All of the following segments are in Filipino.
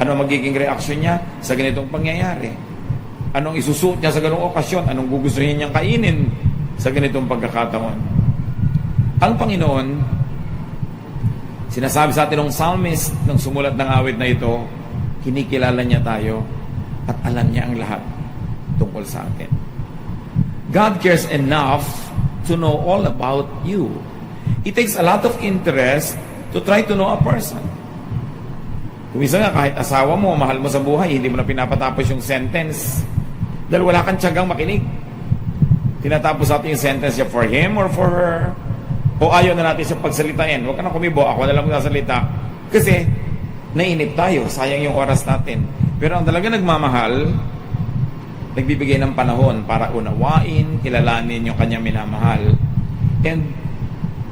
Ano magiging reaksyon niya sa ganitong pangyayari? Anong isusuot niya sa ganong okasyon? Anong gugustuhin niyang kainin sa ganitong pagkakataon? Ang Panginoon, sinasabi sa atin ng psalmist nang sumulat ng awit na ito, kinikilala niya tayo at alam niya ang lahat tungkol sa atin. God cares enough to know all about you. It takes a lot of interest to try to know a person. Kumisa nga, kahit asawa mo, mahal mo sa buhay, hindi mo na pinapatapos yung sentence dahil wala kang tiyagang makinig. Tinatapos natin yung sentence niya for him or for her. O ayaw na natin siyang pagsalitain. Huwag ka na kumibo, ako na lang magsasalita. Kasi, nainip tayo, sayang yung oras natin. Pero ang talaga nagmamahal, nagbibigay ng panahon para unawain, kilalanin yung kanyang minamahal. And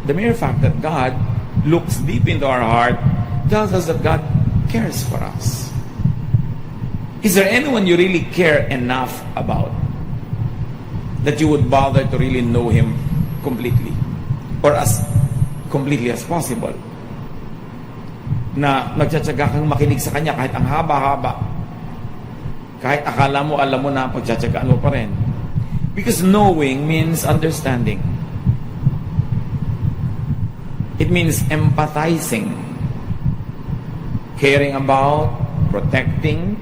the mere fact that God looks deep into our heart tells us that God cares for us. Is there anyone you really care enough about that you would bother to really know Him completely? Or as completely as possible? Na nagtsatsaga kang makinig sa Kanya kahit ang haba-haba. Kahit akala mo, alam mo na, pagtsatsagaan mo pa rin. Because knowing means understanding. It means empathizing. Caring about, protecting,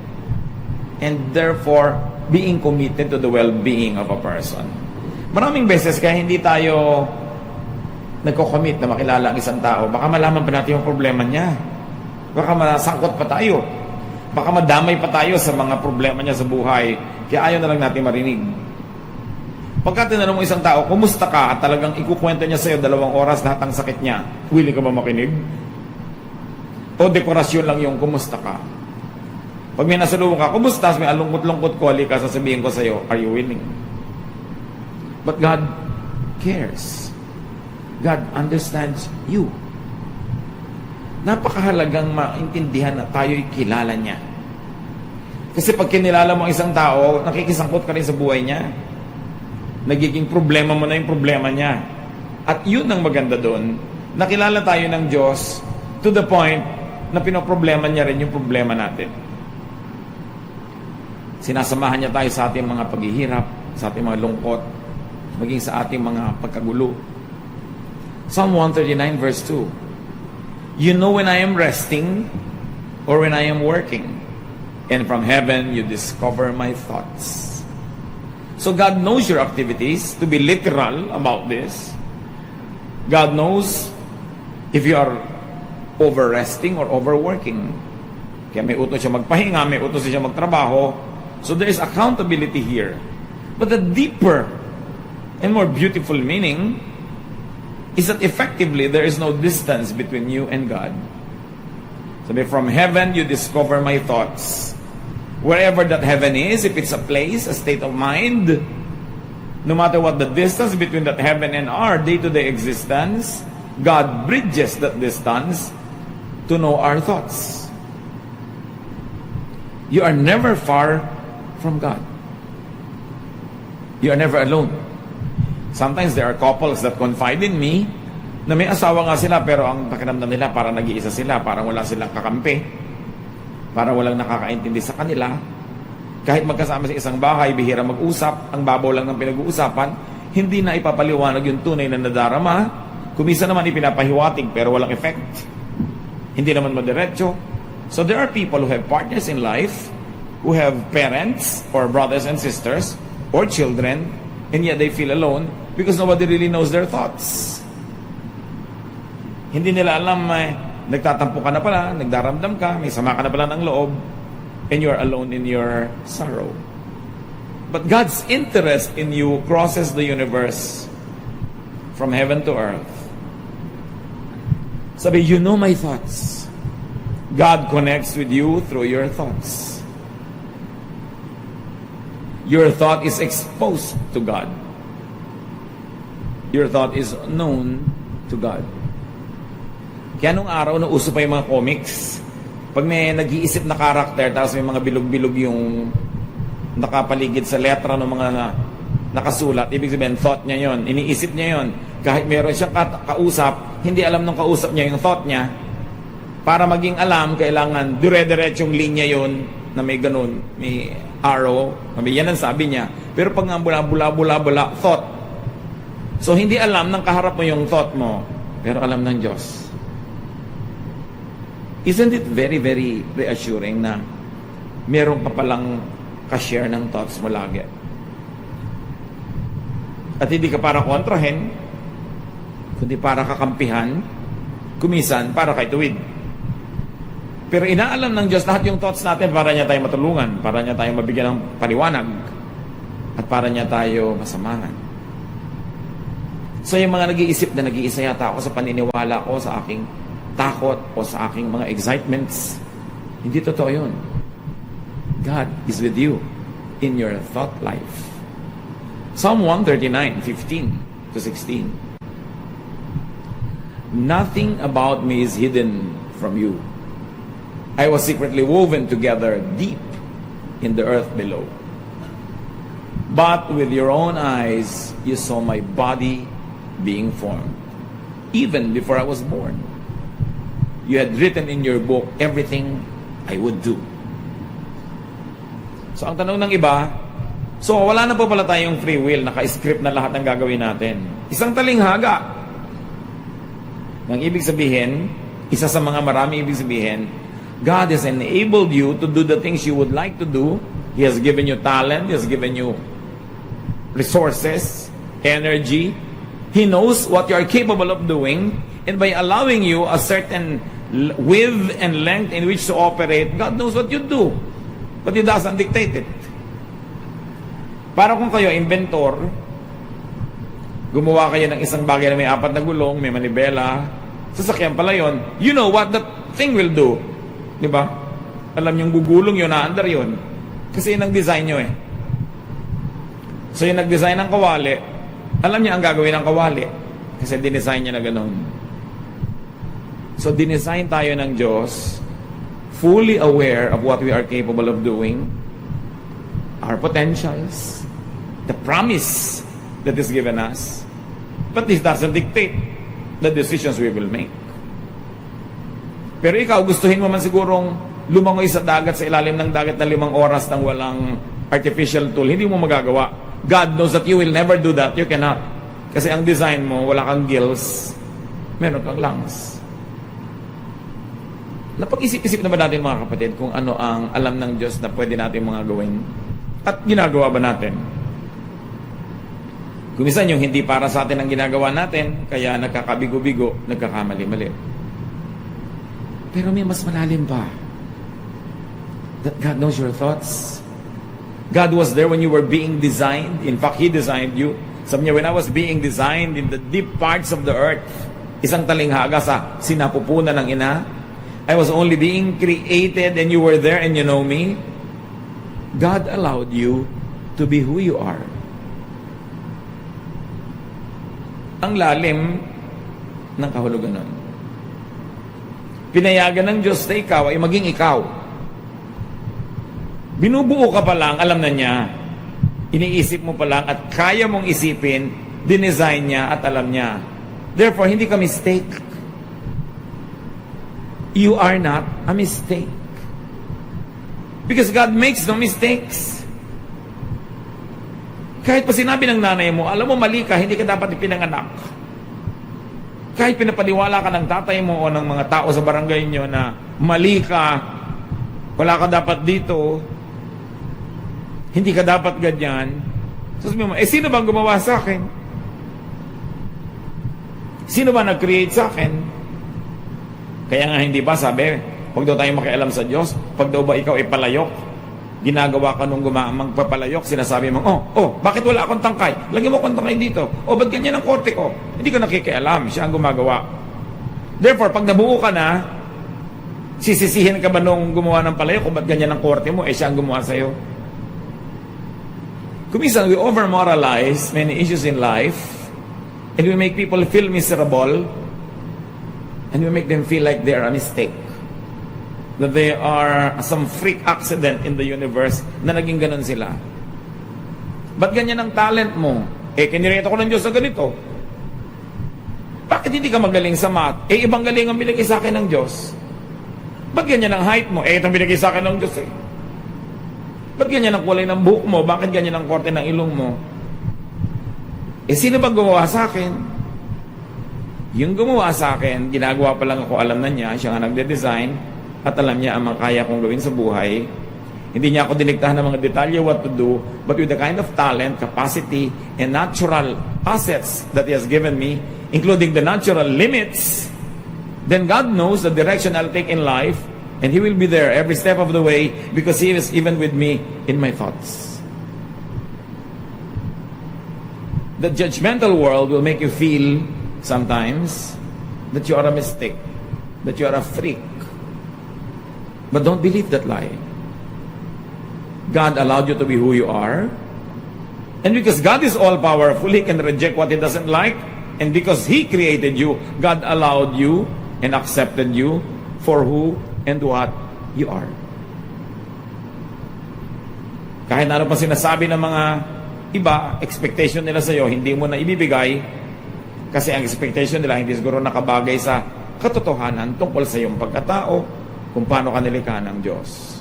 and therefore, being committed to the well-being of a person. Maraming beses kaya hindi tayo nagko-commit na makilala ang isang tao, baka malaman pa natin yung problema niya. Baka masangkot pa tayo. Baka madamay pa tayo sa mga problema niya sa buhay. Kaya ayaw na lang natin marinig. Pagka tinanong mo isang tao, kumusta ka? At talagang ikukwento niya sa'yo 2 oras lahat ang sakit niya. Willing ka ba makinig? O dekorasyon lang yung kumusta ka? Pag may nasalubong ka, kumusta? May alungkot-lungkot ko, halika, sasabihin ko sa'yo, are you willing? But God cares. God understands you. Napakahalagang maintindihan na tayo'y kilala niya. Kasi pag kinilala mo ang isang tao, nakikisangkot ka rin sa buhay niya. Nagiging problema mo na yung problema niya. At yun ang maganda doon, nakilala tayo ng Diyos to the point na pinoproblema niya rin yung problema natin. Sinasamahan niya tayo sa ating mga paghihirap, sa ating mga lungkot, maging sa ating mga pagkagulo. Psalm 139 verse 2. You know when I am resting or when I am working, and from heaven you discover my thoughts. So God knows your activities, to be literal about this. God knows if you are over-resting or overworking. Kaya may utos siya magpahinga, may utos siya magtrabaho. So there is accountability here. But the deeper and more beautiful meaning is that effectively there is no distance between you and God. So from heaven you discover my thoughts. Wherever that heaven is, if it's a place, a state of mind, no matter what the distance between that heaven and our day-to-day existence, God bridges that distance to know our thoughts. You are never far from God. You are never alone. Sometimes there are couples that confide in me na may asawa nga sila pero ang pakiramdam nila parang nag-iisa sila, parang wala silang kakampi, parang walang nakakaintindi sa kanila. Kahit magkasama sa isang bahay, bihira mag-usap, ang babaw lang ng pinag-uusapan, hindi na ipapaliwanag yung tunay na nadarama. Kumisa naman ipinapahiwatig pero walang effect. Hindi naman madiretso. So there are people who have partners in life, who have parents or brothers and sisters or children, and yet they feel alone because nobody really knows their thoughts. Hindi nila alam, nagtatampo ka na pala, nagdaramdam ka, may sama ka na pala ng loob, and you're alone in your sorrow. But God's interest in you crosses the universe from heaven to earth. Sabi, you know my thoughts. God connects with you through your thoughts. Your thought is exposed to God. Your thought is known to God. Kaya nung araw, nauso pa yung mga comics. Pag may nag-iisip na karakter, tapos may mga bilog-bilog yung nakapaligid sa letra ng mga nakasulat, ibig sabihin, thought niya yon, iniisip niya yon. Kahit meron siyang kausap, hindi alam ng kausap niya yung thought niya. Para maging alam, kailangan dire-diretsong linya yon na may ganun, may arrow. Yan ang sabi niya. Pero pag nga bula, thought. So, hindi alam ng kaharap mo yung thought mo, pero alam ng Diyos. Isn't it very, very reassuring na meron ka palang ka-share ng thoughts mo lagi? At hindi ka para kontrahin, kundi para kakampihan, kumisan para kay tuwid. Pero inaalam ng Diyos lahat yung thoughts natin para niya tayo matulungan, para niya tayo mabigyan ng paliwanag, at para niya tayo masamahan. So yung mga nag-iisip na nag-iisa yata ako sa paniniwala ko, sa aking takot, o sa aking mga excitements, hindi totoo yun. God is with you in your thought life. Psalm 139:15-16. Nothing about me is hidden from you. I was secretly woven together deep in the earth below. But with your own eyes, you saw my body being formed, even before I was born. You had written in your book everything I would do. So ang tanong ng iba, so wala na po pala tayong free will, naka-script na lahat ng gagawin natin. Isang talinghaga. Ang ibig sabihin, isa sa mga marami ibig sabihin, God has enabled you to do the things you would like to do. He has given you talent. He has given you resources, energy. He knows what you are capable of doing. And by allowing you a certain width and length in which to operate, God knows what you do. But He doesn't dictate it. Para kung kayo, inventor, gumawa kayo ng isang bagay na may 4 na gulong, may manibela, sasakyan pala yun, you know what that thing will do. Di ba? Alam yung gugulong yun, naandar yun. Kasi yun ang design nyo eh. So yung nag-design ng kawali, alam niya ang gagawin ng kawali. Kasi dinesign niya na ganun. So dinesign tayo ng Diyos, fully aware of what we are capable of doing, our potentials, the promise that is given us. But this doesn't dictate the decisions we will make. Pero ikaw, gustuhin mo man sigurong lumangoy sa dagat, sa ilalim ng dagat na 5 oras nang walang artificial tool, hindi mo magagawa. God knows that you will never do that. You cannot. Kasi ang design mo, wala kang gills, meron kang lungs. Napag-isip-isip na ba natin mga kapatid kung ano ang alam ng Diyos na pwede natin mga gawin? At ginagawa ba natin? Kumisan yung hindi para sa atin ang ginagawa natin, kaya nagkakabigo-bigo, nagkakamali-mali. Pero may mas malalim pa. That God knows your thoughts. God was there when you were being designed. In fact, He designed you. Sabi niya, when I was being designed in the deep parts of the earth, isang talinghaga sa sinapupunan ng ina, I was only being created and you were there and you know me. God allowed you to be who you are. Ang lalim ng kahulugan nun. Pinayagan ng Diyos na ikaw ay maging ikaw. Binubuo ka pa lang, alam na niya. Iniisip mo pa lang at kaya mong isipin, dinesign niya at alam niya. Therefore, hindi ka mistake. You are not a mistake. Because God makes no mistakes. Kahit pa sinabi ng nanay mo, alam mo mali ka, hindi ka dapat ipinanganak. Kahit pinapaniwala ka ng tatay mo o ng mga tao sa barangay nyo na mali ka, wala ka dapat dito, hindi ka dapat ganyan. So sabi mo, sino bang gumawa sa akin? Sino ba nag-create sa akin? Kaya nga hindi ba sabi, huwag daw tayo makialam sa Diyos, pag daw ba ikaw ay palayok, ginagawa ka nung magpapalayok, sinasabi mo, bakit wala akong tangkay? Lagyan mo akong tangkay dito. Ba't ganyan ang korte ko? Hindi ka nakikialam, siya ang gumagawa. Therefore, pag nabuo ka na, sisisihin ka ba nung gumawa ng palayok kung ba't ganyan ang korte mo? Siya ang gumawa sa'yo. Kuminsan, we over-moralize many issues in life and we make people feel miserable and we make them feel like they are a mistake. That they are some freak accident in the universe na naging ganun sila. Ba't ganyan ang talent mo? Kinireta ko ng Diyos sa ganito. Bakit hindi ka magaling sa math? Ibang galing ang binigay sa akin ng Diyos. Ba't ganyan ang height mo? Itong binigay sa akin ng Diyos eh. Ba't ganyan ang kulay ng buhok mo? Bakit ganyan ang korte ng ilong mo? Sino ba gumawa sa akin? Yung gumawa sa akin, ginagawa pa lang ako, alam na niya, siya nga nagde-design, at alam niya ang mga kaya kong gawin sa buhay. Hindi niya ako diniktahan ng mga detalye what to do, but with the kind of talent, capacity, and natural assets that He has given me, including the natural limits, then God knows the direction I'll take in life, and He will be there every step of the way because He is even with me in my thoughts. The judgmental world will make you feel sometimes that you are a mistake, that you are a freak. But don't believe that lie. God allowed you to be who you are. And because God is all-powerful, He can reject what He doesn't like. And because He created you, God allowed you and accepted you for who and what you are. Kahit ano pa sinasabi ng mga iba, expectation nila sa iyo, hindi mo na ibibigay kasi ang expectation nila hindi siguro nakabagay sa katotohanan tungkol sa iyong pagkatao, kung paano ka nilikha ng Diyos.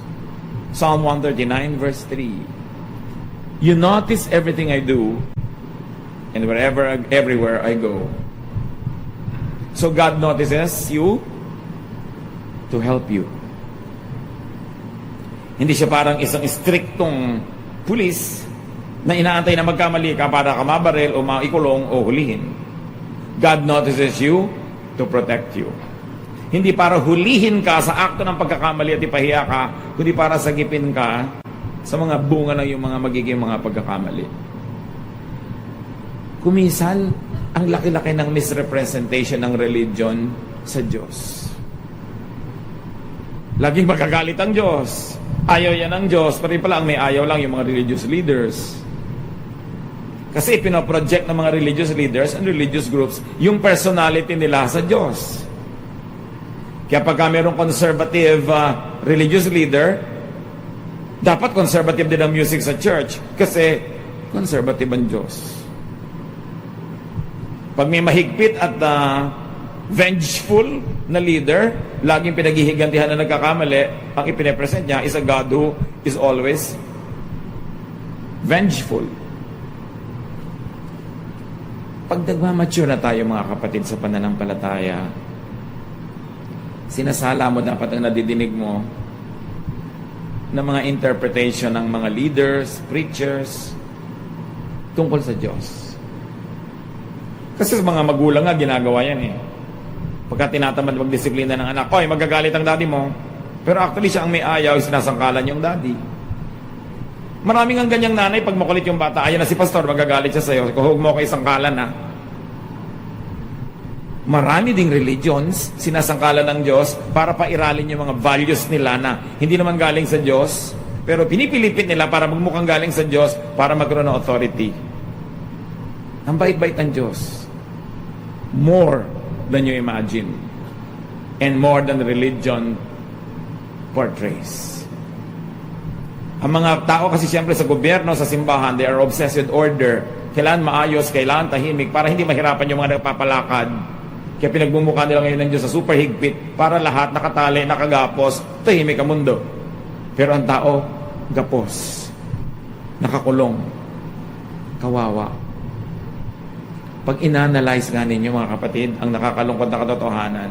Psalm 139 verse 3. You notice everything I do, and everywhere I go. So God notices you to help you. Hindi siya parang isang striktong pulis na inaantay na magkamali ka para ka mabaril o maikulong o hulihin. God notices you to protect you. Hindi para hulihin ka sa akto ng pagkakamali at ipahiya ka, kundi para sagipin ka sa mga bunga ng iyong mga magiging mga pagkakamali. Kuminsan, ang laki-laki ng misrepresentation ng religion sa Diyos. Laging magagalit ang Diyos. Ayaw yan ng Diyos, pati pala ang may ayaw lang yung mga religious leaders. Kasi pinoproject ng mga religious leaders and religious groups yung personality nila sa Diyos. Kaya pagka mayroong conservative religious leader, dapat conservative din ang music sa church kasi conservative ang Diyos. Pag may mahigpit at vengeful na leader, laging pinaghihigantihan na nagkakamali, ang ipine-present niya is a God who is always vengeful. Pag nagmamature na tayo mga kapatid sa pananampalataya, sinasala mo dapat ang nadidinig mo ng mga interpretation ng mga leaders, preachers, tungkol sa Diyos. Kasi sa mga magulang nga, ginagawa yan eh. Pagka tinatamad magdisiplina ng anak, oy, magagalit ang daddy mo. Pero actually, siya ang may ayaw, sinasangkalan yung daddy. Maraming ang ganyang nanay, pag makulit yung bata, ayan na si pastor, magagalit siya sa'yo. Huwag mo ko isangkalan ha. Marami ding religions, sinasangkalan ng Diyos para pairalin yung mga values nila na hindi naman galing sa Diyos, pero pinipilipit nila para magmukhang galing sa Diyos para magkaroon ng authority. Ang bait-bait ng Diyos. More than you imagine. And more than religion portrays. Ang mga tao kasi siyempre sa gobyerno, sa simbahan, they are obsessed with order. Kailangan maayos, kailangan tahimik, para hindi mahirapan yung mga nagpapalakad. Kaya pinagmumukha nila ngayon ng Diyos sa super higpit para lahat nakatali, nakagapos, tahimik ang mundo. Pero ang tao, gapos, nakakulong, kawawa. Pag inanalyze nga ninyo mga kapatid, ang nakakalungkot na katotohanan,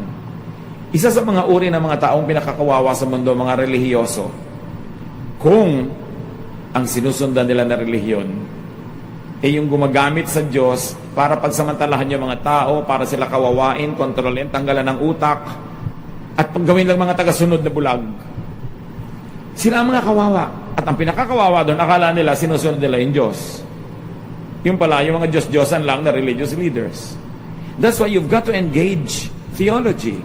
isa sa mga uri ng mga taong pinakakawawa sa mundo, mga relihiyoso, kung ang sinusundan nila na relihiyon ay yung gumagamit sa Diyos para pagsamantalahan yung mga tao, para sila kawawain, kontrolin, tanggalan ng utak, at paggawin lang mga tagasunod na bulag. Sila ang mga kawawa. At ang pinakakawawa doon, akala nila sinusunod nila yung Diyos. Yung pala, yung mga Diyos-Diyosan lang na religious leaders. That's why you've got to engage theology.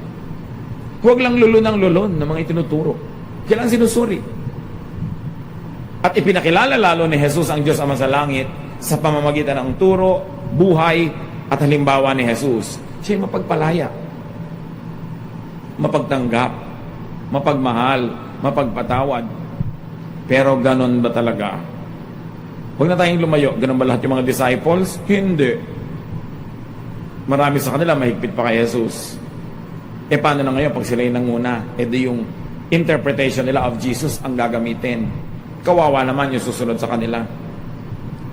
Huwag lang lulun ng mga itinuturo. Kailangan sinusuri. At ipinakilala lalo ni Jesus ang Diyos Ama sa langit sa pamamagitan ng turo, buhay, at halimbawa ni Jesus. Siya yung mapagpalaya, mapagtanggap, mapagmahal, mapagpatawad. Pero ganon ba talaga? Huwag na tayong lumayo. Ganon ba lahat yung mga disciples? Hindi. Marami sa kanila mahigpit pa kay Jesus. Paano na ngayon pag sila yung nanguna? Di yung interpretation nila of Jesus ang gagamitin. Kawawa naman yung susunod sa kanila.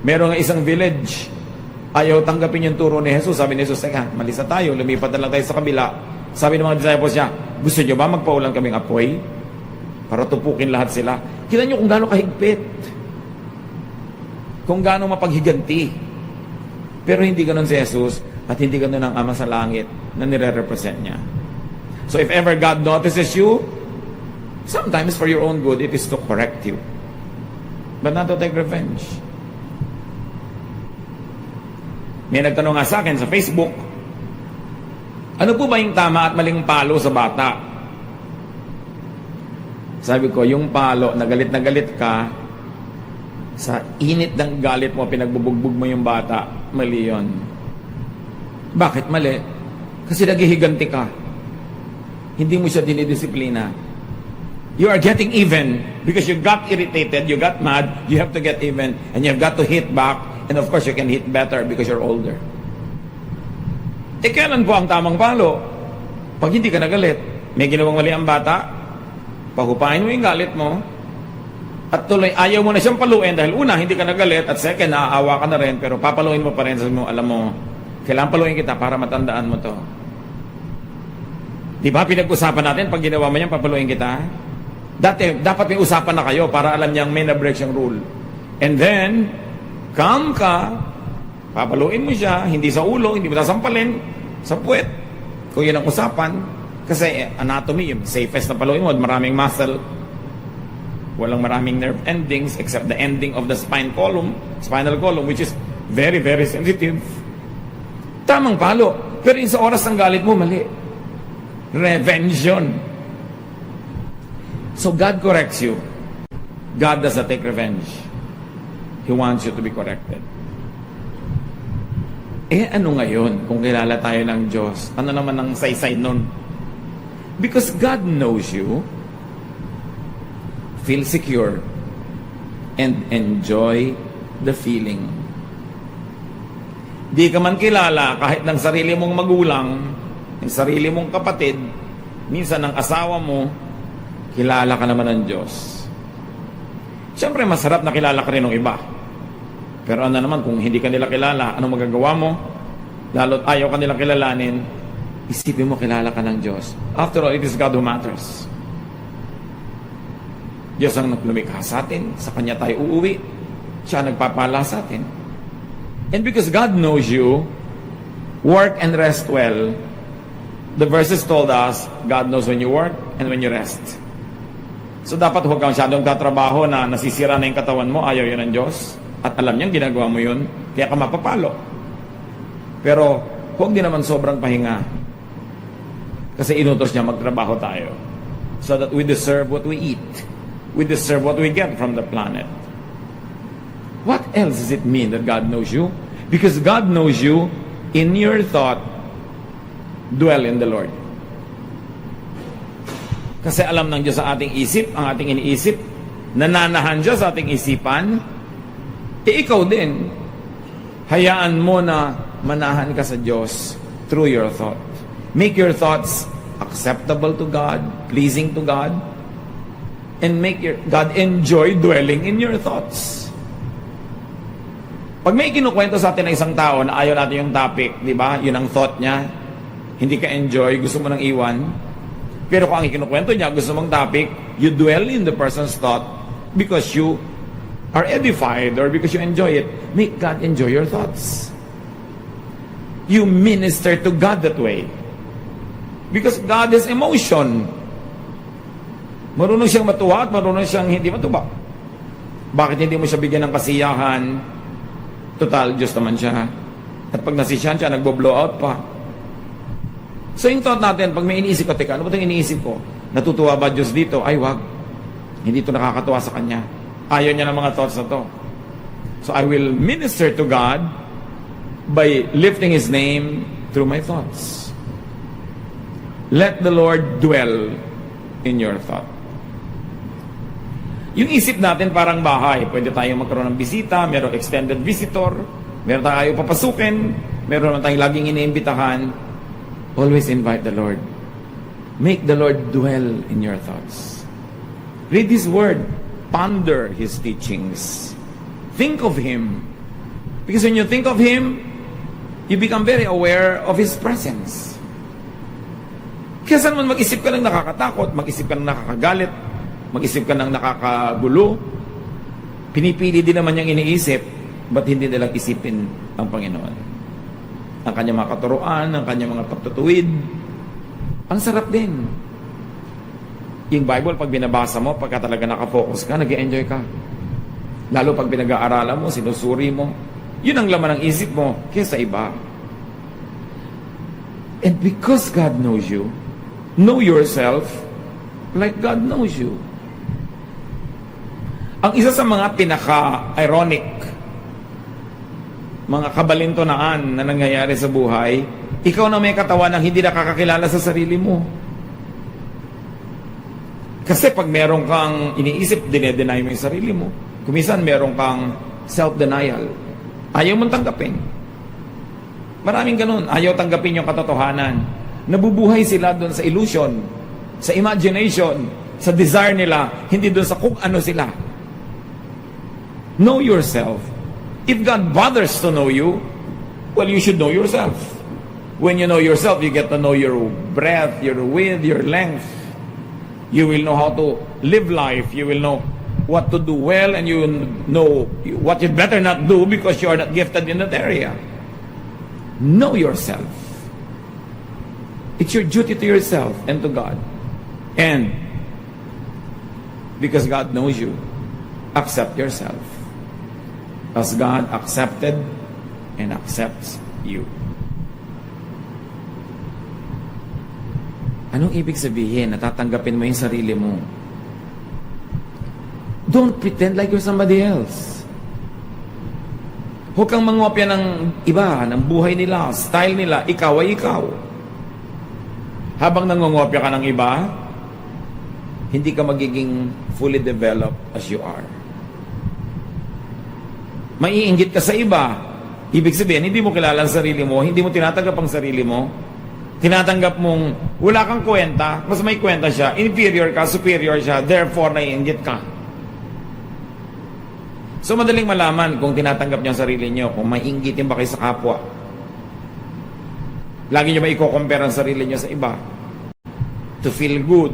Meron nga isang village, ayaw tanggapin yung turo ni Jesus. Sabi ni Jesus, teka, malis na tayo, lumipat na lang tayo sa kabila. Sabi ng mga disciples niya, gusto niyo ba magpaulan kaming apoy? Para tupukin lahat sila. Kita niyo kung gaano kahigpit. Kung gaano mapaghiganti. Pero hindi ganun si Jesus at hindi ganun ang Ama sa Langit na nire-represent niya. So if ever God notices you, sometimes for your own good, it is to correct you. But not to take revenge. May nagtanong nga sa akin sa Facebook, ano po ba yung tama at maling palo sa bata? Sabi ko, yung palo, na galit ka, sa init ng galit mo, pinagbubugbog mo yung bata, mali yun. Bakit mali? Kasi naghihiganti ka. Hindi mo siya dinidisiplina. You are getting even because you got irritated, you got mad, you have to get even, and you have got to hit back, and of course you can hit better because you're older. Kailan po ang tamang palo? Pag hindi ka nagalit, may ginawang mali ang bata, pahupain mo yung galit mo, at tuloy, ayaw mo na siyang paluin dahil una, hindi ka nagalit, at second, naaawa ka na rin, pero papaluin mo pa rin, sabi mo, alam mo, kailangan paluin kita para matandaan mo to. Di ba, pinag-usapan natin, pag ginawa mo yan, papaluin kita. Dapat may usapan na kayo para alam niyang may na-break siyang rule. And then, calm ka, papaluin mo siya, hindi sa ulo, hindi mo sasampalin, sa puwet. Kung yun ang usapan, kasi anatomy, yung safest na paluin mo, maraming muscle, walang maraming nerve endings except the ending of the spinal column, which is very, very sensitive. Tamang palo. Pero yung sa oras ng galit mo, mali. Revenge yun. So God corrects you. God does not take revenge. He wants you to be corrected. Ano ngayon kung kilala tayo ng Diyos? Ano naman ang saysay nun? Because God knows you, feel secure, and enjoy the feeling. Di ka man kilala kahit ng sarili mong magulang, ng sarili mong kapatid, minsan ng asawa mo, kilala ka naman ng Diyos. Siyempre, masarap na kilala ka rin ng iba. Pero ano naman, kung hindi ka nila kilala, anong magagawa mo? Lalo't ayaw ka nilang kilalanin, isipin mo, kilala ka ng Diyos. After all, it is God who matters. Diyos ang lumikha sa atin, sa Kanya tayo uuwi. Siya nagpapala sa atin. And because God knows you, work and rest well. The verses told us, God knows when you work and when you rest. So dapat huwag kang masyadong tatrabaho na nasisira na yung katawan mo, ayaw yun ng Diyos. At alam niyang ginagawa mo yun, kaya ka mapapalo. Pero huwag din naman sobrang pahinga. Kasi inutos niya magtrabaho tayo. So that we deserve what we eat. We deserve what we get from the planet. What else does it mean that God knows you? Because God knows you, in your thought, dwell in the Lord. Kasi alam ng Diyos sa ating isip, ang ating iniisip, nananahan siya sa ating isipan, ikaw din, hayaan mo na manahan ka sa Diyos through your thought. Make your thoughts acceptable to God, pleasing to God, and make God enjoy dwelling in your thoughts. Pag may kinukwento sa atin ng isang tao na ayaw natin yung topic, di ba? Yun ang thought niya. Hindi ka enjoy, gusto mo nang iwan. Pero kung ang ikinukwento niya, gusto mong topic, you dwell in the person's thought because you are edified or because you enjoy it. Make God enjoy your thoughts. You minister to God that way. Because God is emotion. Marunong siyang matuwa at marunong siyang hindi matuwa. Bakit hindi mo siya bigyan ng kasiyahan? Total, Diyos naman siya. At pag nasisiyahan siya, nagbo-blow out pa. So yung thought natin, pag may iniisip ko, teka, ano ba itong iniisip ko? Natutuwa ba Diyos dito? Ay, wag. Hindi ito nakakatuwa sa Kanya. Ayaw niya ng mga thoughts na to. So I will minister to God by lifting His name through my thoughts. Let the Lord dwell in your thought. Yung isip natin parang bahay. Pwede tayong magkaroon ng bisita, merong extended visitor, meron tayong papasukin, meron naman tayong laging iniimbitahan. Always invite the Lord. Make the Lord dwell in your thoughts. Read His Word. Ponder His teachings. Think of Him. Because when you think of Him, you become very aware of His presence. Kaya saan man mag-isip ka ng nakakatakot, mag-isip ka ng nakakagalit, mag-isip ka ng nakakagulo, pinipili din naman niyang iniisip, ba't hindi nilang isipin ang Panginoon? Ang kanyang mga katuruan, ang kanyang mga pagtutuwid, ang sarap din. Yung Bible, pag binabasa mo, pagka talaga nakafocus ka, nag-enjoy ka. Lalo pag pinag-aaralan mo, sinusuri mo, yun ang laman ng isip mo kaysa iba. And because God knows you, know yourself like God knows you. Ang isa sa mga pinaka-ironic, mga kabalintonaan na nangyayari sa buhay, ikaw na may katawan ng hindi nakakakilala sa sarili mo. Kasi pag meron kang iniisip, dinedenay mo yung sarili mo. Kumisan meron kang self-denial. Ayaw mong tanggapin. Maraming ganun. Ayaw tanggapin yung katotohanan. Nabubuhay sila doon sa illusion, sa imagination, sa desire nila, hindi doon sa kung ano sila. Know yourself. If God bothers to know you, well, you should know yourself. When you know yourself, you get to know your breadth, your width, your length. You will know how to live life. You will know what to do well, and you will know what you better not do because you are not gifted in that area. Know yourself. It's your duty to yourself and to God. And because God knows you, accept yourself as God accepted and accepts you. Anong ibig sabihin? Natatanggapin mo yung sarili mo. Don't pretend like you're somebody else. Huwag kang mangopya ng iba, ng buhay nila, style nila. Ikaw ay ikaw. Habang nangongopya ka ng iba, hindi ka magiging fully developed as you are. Maiinggit ka sa iba. Ibig sabihin, hindi mo kilala ang sarili mo, hindi mo tinatanggap ang sarili mo, tinatanggap mong wala kang kwenta, mas may kwenta siya, inferior ka, superior siya, therefore naiinggit ka. So madaling malaman kung tinatanggap niyo ang sarili niyo, kung maiinggitin ba kayo sa kapwa. Lagi niyo ba i-compare ang sarili niyo sa iba? To feel good.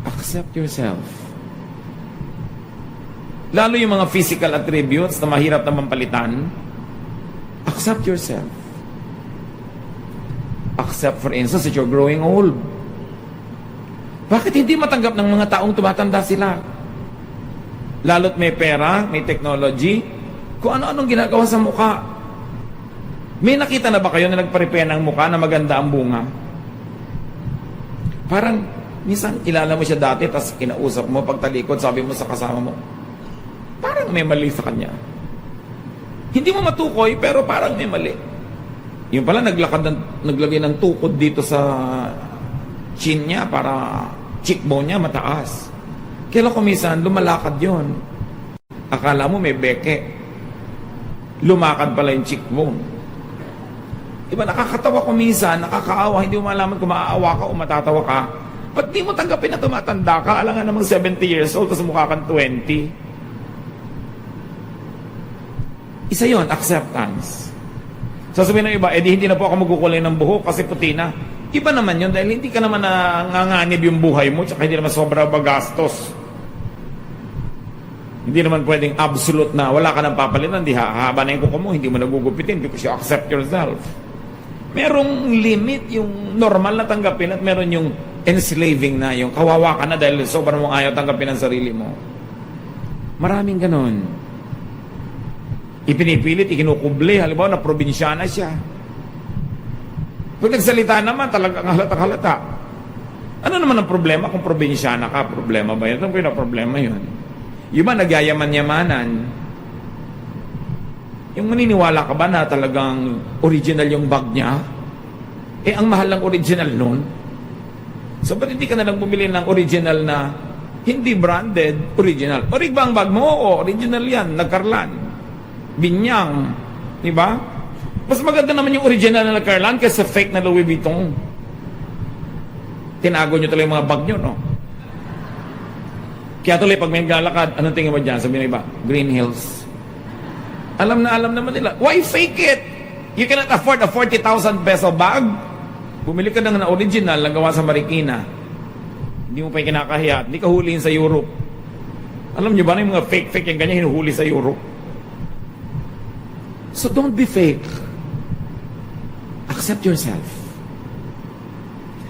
Accept yourself. Lalo yung mga physical attributes na mahirap na mampalitan, accept yourself. Accept, for instance, that you're growing old. Bakit hindi matanggap ng mga taong tumatanda sila? Lalo't may pera, may technology, kung ano-anong ginagawa sa mukha. May nakita na ba kayo na nagpa-repair ng mukha na maganda ang bunga? Parang, minsan, kilala mo siya dati, tapos kinausap mo, pagtalikod, sabi mo sa kasama mo, parang may mali sa kanya. Hindi mo matukoy, pero parang may mali. Yung pala, naglagay ng tukod dito sa chin niya para cheekbone niya mataas. Kaya kumisan, lumalakad yon. Akala mo may beke. Lumakad pala yung cheekbone. Diba, nakakatawa kumisan, nakakaawa, hindi mo malaman kung maaawa ka o matatawa ka. Ba't di mo tanggapin na tumatanda ka? Alam nga namang 70 years old, tapos mukha kang 20. Isa yon, acceptance. Sasabihin ng iba, hindi na po ako magkukulay ng buhok kasi puti na. Iba naman yun dahil hindi ka naman nanganganib yung buhay mo, tsaka hindi naman sobra bagastos. Hindi naman pwedeng absolute na wala ka ng papalitan, di hahaba na yung kuko mo, hindi mo nagugupitin because you accept yourself. Merong limit yung normal na tanggapin at meron yung enslaving na, yung kawawa ka na dahil sobrang mong ayaw tanggapin ang sarili mo. Maraming ganon. Ipinipilit, ikinukubli, halimbawa na probinsyana siya. Pag nagsalita naman, talagang halata-halata. Ano naman ang problema kung probinsyana ka? Problema ba yun? Ito yung problema yun. Yung ba nagyayaman-yamanan? Yung maniniwala ka ba na talagang original yung bag niya? Ang mahal ng original nun. So, ba't hindi ka na lang bumili ng original na hindi branded, original? Orig ba ang bag mo? Oo, original yan, nagkarlan. Binyang, di ba? Mas maganda naman yung original na nagkarlan kaysa fake na Louis Vuitton. Tinago nyo talaga yung mga bag nyo, no? Kaya tuloy, pag may naglalakad, anong tingin mo dyan? Sabi ng iba, Green Hills. Alam naman nila. Why fake it? You cannot afford a 40,000 peso bag. Bumili ka ng original na gawa sa Marikina. Hindi mo pa yung kinakahiya. Hindi ka huliin sa Europe. Alam niyo ba na yung mga fake yung ganyan hinuhuli sa Europe? So don't be fake. Accept yourself.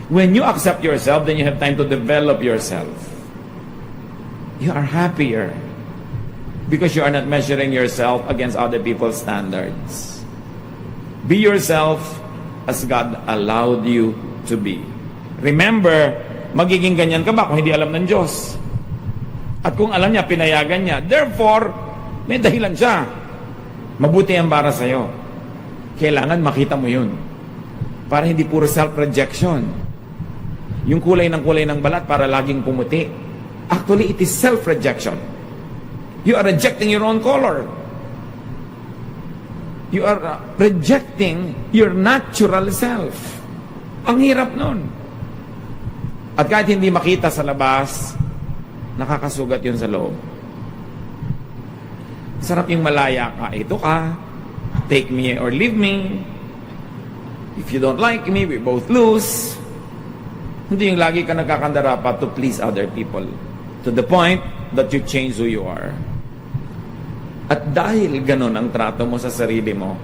When you accept yourself, then you have time to develop yourself. You are happier because you are not measuring yourself against other people's standards. Be yourself as God allowed you to be. Remember, magiging ganyan ka ba kung hindi alam ng Diyos? At kung alam niya, pinayagan niya. Therefore, may dahilan siya. Mabuti ang para sa'yo. Kailangan makita mo yun. Para hindi puro self-rejection. Yung kulay ng balat para laging pumuti. Actually, it is self-rejection. You are rejecting your own color. You are rejecting your natural self. Ang hirap nun. At kahit hindi makita sa labas, nakakasugat yun sa loob. Sarap yung malaya ka. Ito ka. Take me or leave me. If you don't like me, we both lose. Hindi yung lagi ka nagkakandara pa to please other people. To the point that you change who you are. At dahil ganun ang trato mo sa sarili mo,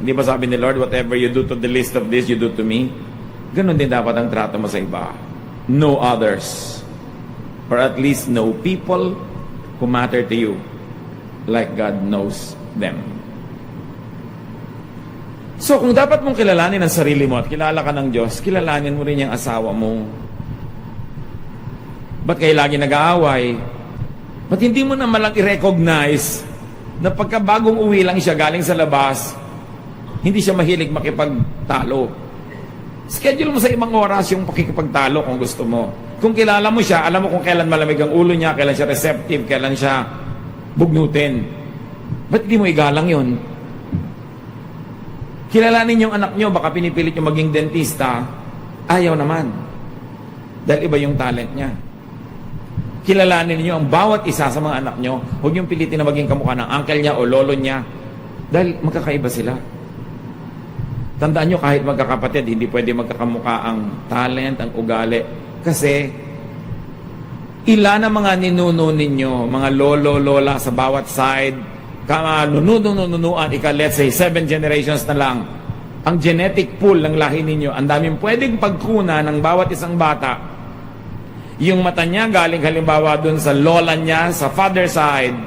hindi ba sabi ni Lord, whatever you do to the least of this, you do to me? Ganun din dapat ang trato mo sa iba. Know others. Or at least know people who matter to you like God knows them. So kung dapat mong kilalanin ang sarili mo at kilala ka ng Diyos, kilalanin mo rin yung asawa mo. Ba't kayo lagi nag-aaway? Ba't hindi mo naman lang i-recognize na pagka bagong uwi lang siya galing sa labas, hindi siya mahilig makipagtalo. Schedule mo sa ibang oras yung pakikipagtalo kung gusto mo. Kung kilala mo siya, alam mo kung kailan malamig ang ulo niya, kailan siya receptive, kailan siya bugnutin. Ba't di mo igalang yun? Kilalanin yung anak nyo, baka pinipilit yung maging dentista, ayaw naman. Dahil iba yung talent niya. Kilalanin niyo ang bawat isa sa mga anak nyo, huwag yung pilitin na maging kamukha ng uncle niya o lolo niya, dahil magkakaiba sila. Tandaan nyo, kahit magkakapatid, hindi pwede magkakamukha ang talent, ang ugali. Kasi, ilan ang mga ninuno ninyo, mga lolo, lola sa bawat side, nununuan, let's say, 7 generations na lang, ang genetic pool ng lahi ninyo, ang daming pwedeng pagkuna ng bawat isang bata. Yung mata niya galing halimbawa dun sa lola niya, sa father side,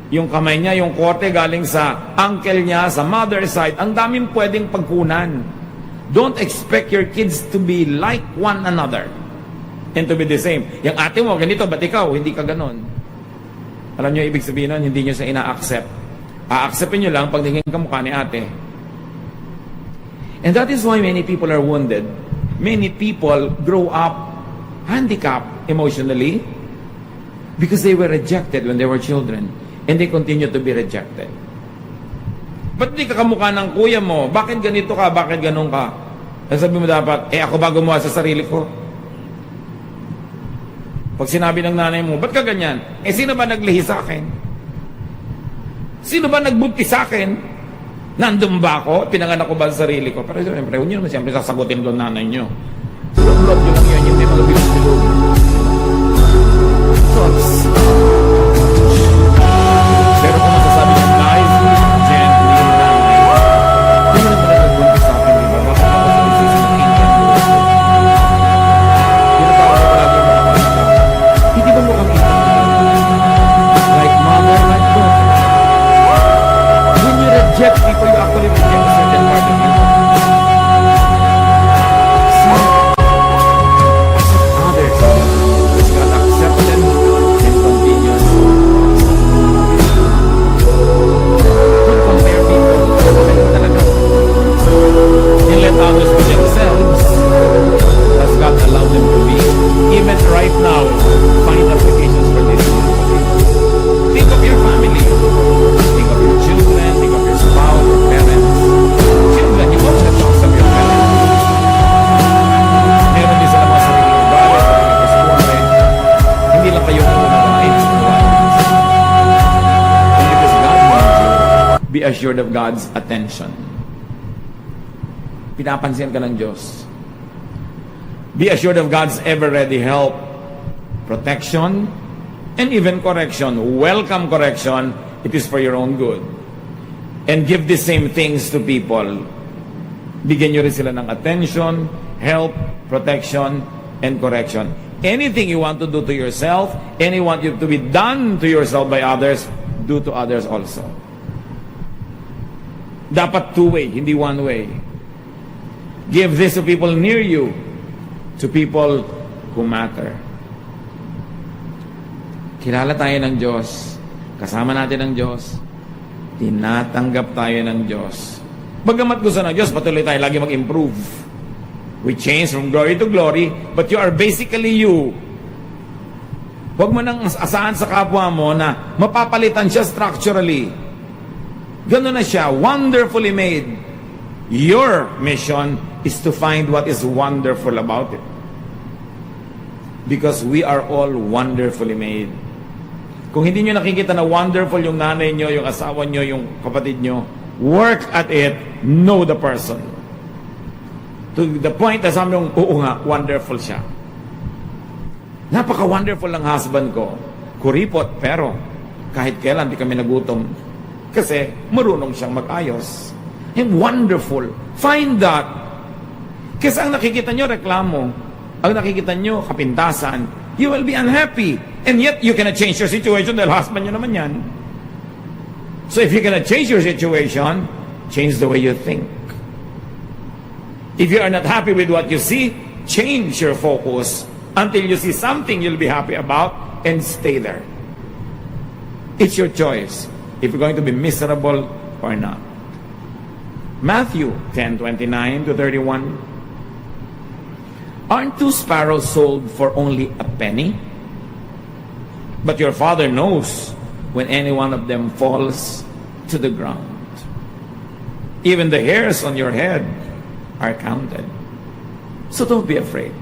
yung kamay niya, yung korte galing sa uncle niya, sa mother side, ang daming pwedeng pagkunan. Don't expect your kids to be like one another and to be the same. Yung ate mo, ganito, ba't ikaw? Hindi ka ganon. Alam niyo ibig sabihin nun, hindi niyo siya ina-accept. A-acceptin niyo lang pag naging kamukha ni ate. And that is why many people are wounded. Many people grow up handicapped emotionally because they were rejected when they were children and they continue to be rejected. Ba't di ka kamukha ng kuya mo? Bakit ganito ka? Bakit ganun ka? Sabi mo dapat, ako ba gumawa sa sarili ko? Pag sinabi ng nanay mo, ba't ka ganyan? Sino ba naglihi sa akin? Sino ba nagbunti sa akin? Nandun ba ako? Pinanganak ko ba sa sarili ko? Pero siyempre, huwag nyo naman siyempre sasagutin doon nanay nyo. So, love nyo lang yun, yung may mga bilog-bilog. Pero kung masasabi ng lies, gently, nanay, hindi mo naman nagbunti sa akin, di ba? Bakit ako sa isisi ng ingkan ko? Pinatawag ko palagi yung mga bata. Hindi ba mukhang ingkan ko? Like mother, like daughter. When you reject people, you actually reject a certain part of you. Others. be assured of God's attention. Pinapansin ka ng Diyos. Be assured of God's ever-ready help, protection, and even correction. Welcome correction. It is for your own good. And give the same things to people. Bigyan nyo rin sila ng attention, help, protection, and correction. Anything you want to do to yourself, anything you want to be done to yourself by others, do to others also. Dapat two-way, hindi one-way. Give this to people near you, to people who matter. Kilala tayo ng Diyos, kasama natin ang Diyos, tinatanggap tayo ng Diyos. Bagamat gusto ng Diyos, patuloy tayo lagi mag-improve. We change from glory to glory, but you are basically you. Huwag mo nang asahan sa kapwa mo na mapapalitan siya structurally. Gano'n na siya, wonderfully made. Your mission is to find what is wonderful about it. Because we are all wonderfully made. Kung hindi nyo nakikita na wonderful yung nanay nyo, yung asawa nyo, yung kapatid nyo, work at it, know the person. To the point na sabi nyo, oo nga, wonderful siya. Napaka-wonderful ng husband ko. Kuripot, pero kahit kailan di kami nagutom. Kasi marunong siyang mag-ayos. And wonderful. Find that. Kasi ang nakikita nyo, reklamo. Ang nakikita nyo, kapintasan. You will be unhappy. And yet, you cannot change your situation dahil husband nyo naman yan. So if you cannot change your situation, change the way you think. If you are not happy with what you see, change your focus until you see something you'll be happy about and stay there. It's your choice if you're going to be miserable or not. Matthew 10:29 to 31. Aren't 2 sparrows sold for only a penny? But your Father knows when any one of them falls to the ground. Even the hairs on your head are counted. So don't be afraid.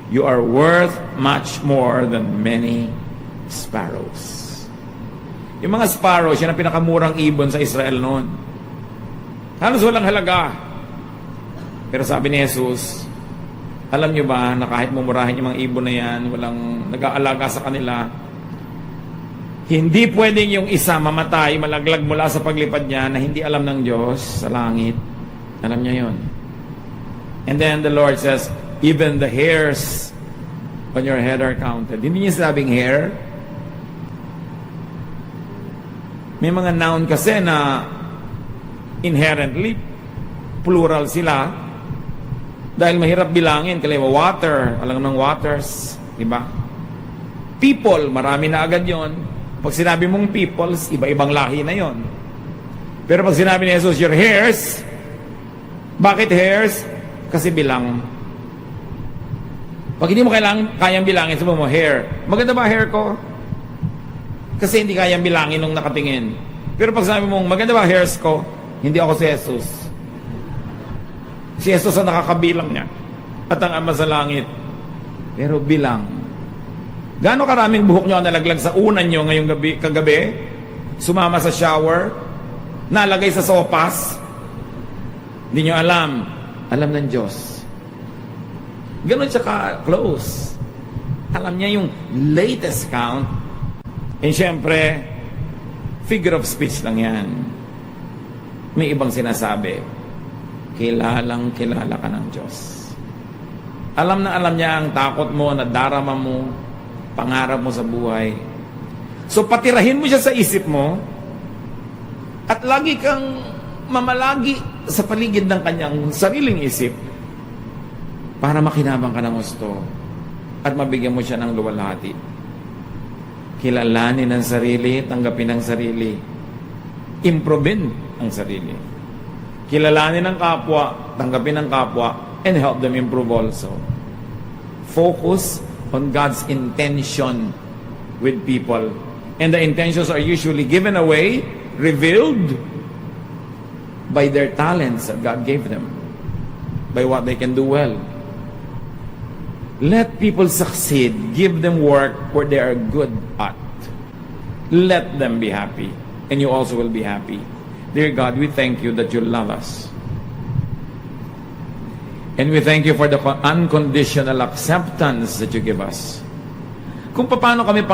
You are worth much more than many sparrows. Yung mga sparrows, yan ang pinakamurang ibon sa Israel noon. Halos walang halaga. Pero sabi ni Jesus, alam nyo ba na kahit mumurahin yung mga ibon na yan, walang nag-aalaga sa kanila, hindi pwedeng yung isa mamatay, malaglag mula sa paglipad niya na hindi alam ng Diyos sa langit. Alam niya yon. And then the Lord says, even the hairs on your head are counted. Hindi niya sabing hair. May mga noun kasi na inherently plural sila dahil mahirap bilangin. Kaya water, alam ng waters, di ba? People, marami na agad yon. Pag sinabi mong peoples, iba-ibang lahi na yon. Pero pag sinabi ni Jesus, your hairs, bakit hairs? Kasi bilang. Pag hindi mo kayang bilangin, sabi mo, hair. Maganda ba hair ko? Kasi hindi kayang bilangin nung nakatingin. Pero pag sabi mong, maganda ba hairs ko? Hindi ako si Jesus. Si Jesus ang nakakabilang niya. At ang Ama sa langit. Pero bilang. Gaano karaming buhok nyo ang nalaglag sa unan nyo ngayong kagabi? Sumama sa shower? Nalagay sa sopas? Hindi nyo alam. Alam ng Diyos. Ganon siya ka-close. Alam niya yung latest count. And syempre, figure of speech lang yan. May ibang sinasabi, kilalang kilala ka ng Diyos. Alam na alam niya ang takot mo, nadarama mo, pangarap mo sa buhay. So patirahin mo siya sa isip mo, at lagi kang mamalagi sa paligid ng kanyang sariling isip para makinabang ka ng gusto at mabigyan mo siya ng luwalhati. Kilalanin ang sarili, tanggapin ang sarili, improvein ang sarili. Kilalanin ang kapwa, tanggapin ang kapwa, and help them improve also. Focus on God's intention with people. And the intentions are usually given away, revealed by their talents that God gave them, by what they can do well. Let people succeed. Give them work where they are good at. Let them be happy. And you also will be happy. Dear God, we thank you that you love us. And we thank you for the unconditional acceptance that you give us. Kung paano kami